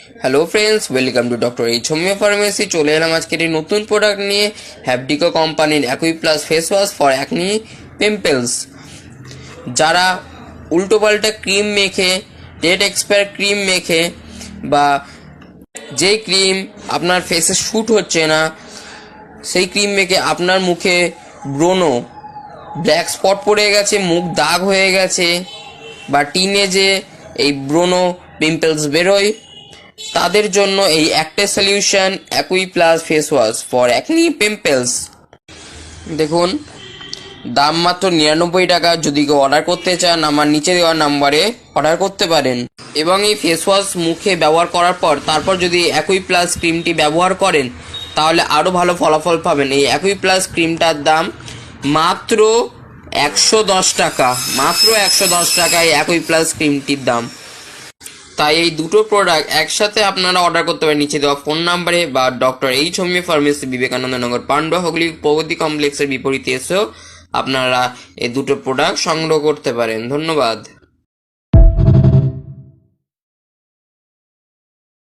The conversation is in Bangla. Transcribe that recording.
Hello friends, welcome to doctor H homeo pharmacy. চলে এলাম আজকে একটি নতুন প্রোডাক্ট নিয়ে, হ্যাপডিকো কোম্পানির Aqui plus face wash for acne pimples. যারা উল্টোপাল্টা ক্রিম মেখে, ডেট এক্সপায়ার ক্রিম মেখে, বা যেই ক্রিম আপনার ফেসে শ্যুট হচ্ছে না সেই ক্রিম মেখে আপনার মুখে ব্রণ, ব্ল্যাক স্পট পড়ে গেছে, মুখ দাগ হয়ে গেছে, বা টিনেজে এই ব্রণ পিম্পলস বেরোয়, তাদের জন্য এই একটা solution Aqui plus face wash for acne pimples. দেখুন, দাম মাত্র 99 টাকা। যদি কেউ অর্ডার করতে চান আমার নিচে দেওয়া নাম্বারে অর্ডার করতে পারেন। এবং এই ফেস ওয়াশ মুখে ব্যবহার করার পর তারপর যদি অ্যাকুই প্লাস ক্রিমটি ব্যবহার করেন তাহলে আরও ভালো ফলাফল পাবেন। এই অ্যাকুই প্লাস ক্রিমটার দাম মাত্র 110 টাকা। মাত্র 110 টাকায় অ্যাকুই প্লাস ক্রিমটির দাম। তাই এই দুটো প্রোডাক্ট একসাথে আপনারা অর্ডার করতে পারেন নিচে দেওয়া ফোন নাম্বারে, বা doctor H homeo pharmacy, Vivekananda Nagar, Pandua Hooghly Pragati কমপ্লেক্সের বিপরীতে এসেও আপনারা এই দুটো প্রোডাক্ট সংগ্রহ করতে পারেন। ধন্যবাদ।